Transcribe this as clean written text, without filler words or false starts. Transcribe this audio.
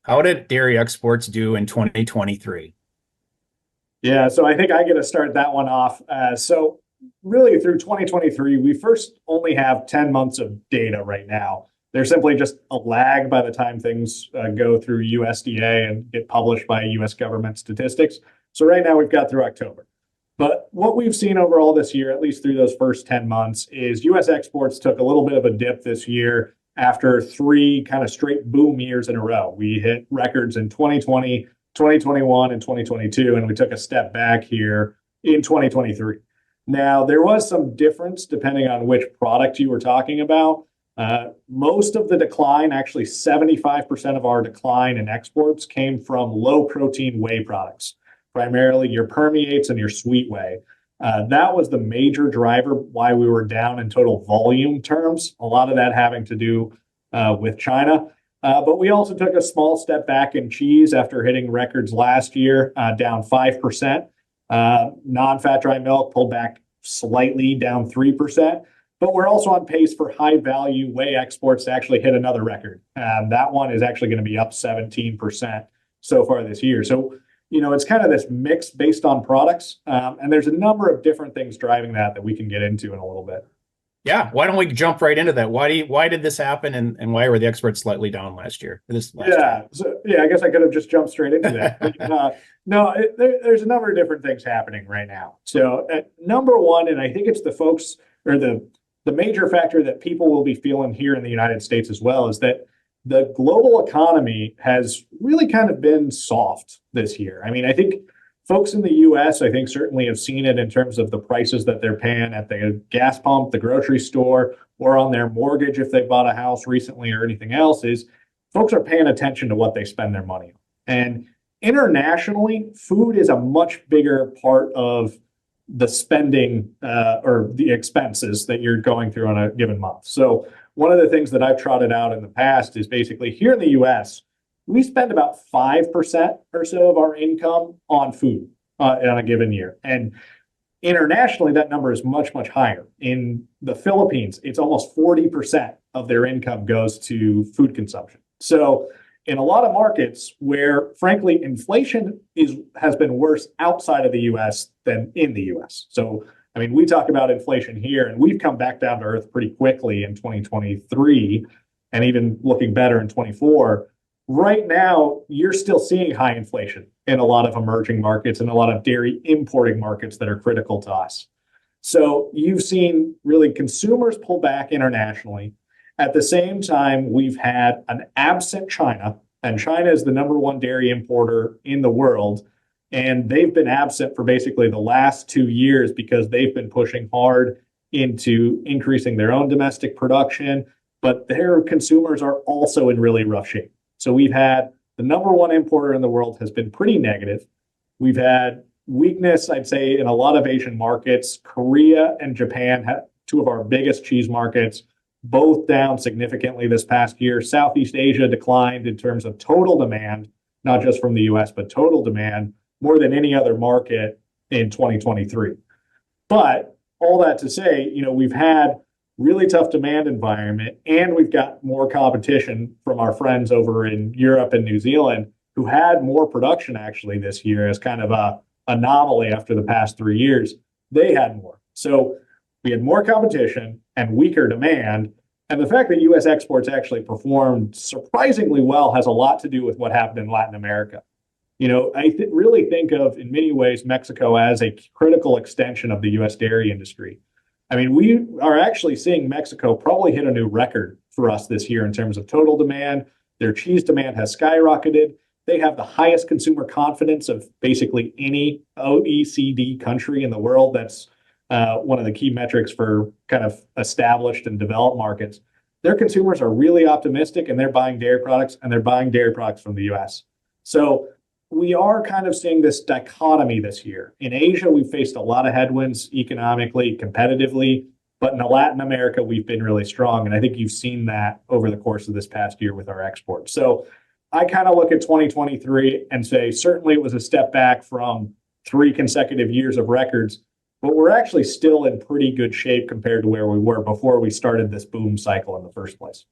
How did dairy exports do in 2023? Yeah, so I think I get to start that one off. So really through 2023, we first only have 10 months of data right now. There's simply just a lag by the time things go through USDA and get published by US government statistics. So right now we've got through October. But what we've seen overall this year, at least through those first 10 months, is US exports took a little bit of a dip this year after three kind of straight boom years in a row. We hit records in 2020, 2021, and 2022, and we took a step back here in 2023. Now, there was some difference depending on which product you were talking about. Most of the decline, actually 75% of our decline in exports, came from low protein whey products, primarily your permeates and your sweet whey. That was the major driver why we were down in total volume terms. A lot of that having to do with China. But we also took a small step back in cheese after hitting records last year, down 5%. Non-fat dry milk pulled back slightly, down 3%. But we're also on pace for high value whey exports to actually hit another record. That one is actually going to be up 17% so far this year. So, it's kind of this mix based on products. And there's a number of different things driving that we can get into in a little bit. Yeah, why don't we jump right into that? Why did this happen, and why were the exports slightly down last year? I guess I could have just jumped straight into that. But, no, there's a number of different things happening right now. So, number one, and I think it's the folks or the major factor that people will be feeling here in the United States as well, is that the global economy has really kind of been soft this year. I mean, I think folks in the US, I think certainly have seen it in terms of the prices that they're paying at the gas pump, the grocery store, or on their mortgage if they bought a house recently or anything else, is folks are paying attention to what they spend their money on. And internationally, food is a much bigger part of the spending or the expenses that you're going through on a given month. So one of the things that I've trotted out in the past is basically here in the US, we spend about 5% or so of our income on food on a given year. And internationally, that number is much, much higher. In the Philippines, it's almost 40% of their income goes to food consumption. So in a lot of markets where, frankly, inflation has been worse outside of the US than in the US. So, I mean, we talk about inflation here, and we've come back down to earth pretty quickly in 2023, and even looking better in 24. Right now, you're still seeing high inflation in a lot of emerging markets and a lot of dairy importing markets that are critical to us. So you've seen really consumers pull back internationally. At the same time, we've had an absent China, and China is the number one dairy importer in the world. And they've been absent for basically the last 2 years because they've been pushing hard into increasing their own domestic production, but their consumers are also in really rough shape. So we've had the number one importer in the world has been pretty negative. We've had weakness, I'd say, in a lot of Asian markets. Korea and Japan have two of our biggest cheese markets, both down significantly this past year. Southeast Asia declined in terms of total demand, not just from the US, but total demand, more than any other market in 2023. But all that to say, we've had really tough demand environment, and we've got more competition from our friends over in Europe and New Zealand who had more production actually this year as kind of a anomaly after the past 3 years. They had more. So we had more competition and weaker demand. And the fact that US exports actually performed surprisingly well has a lot to do with what happened in Latin America. I really think of, in many ways, Mexico as a critical extension of the US dairy industry. I mean, we are actually seeing Mexico probably hit a new record for us this year in terms of total demand. Their cheese demand has skyrocketed. They have the highest consumer confidence of basically any OECD country in the world. That's one of the key metrics for kind of established and developed markets. Their consumers are really optimistic, and they're buying dairy products, and they're buying dairy products from the US. So we are kind of seeing this dichotomy this year. In Asia, we've faced a lot of headwinds economically, competitively, but in Latin America, we've been really strong. And I think you've seen that over the course of this past year with our exports. So I kind of look at 2023 and say, certainly it was a step back from 3 consecutive years of records, but we're actually still in pretty good shape compared to where we were before we started this boom cycle in the first place.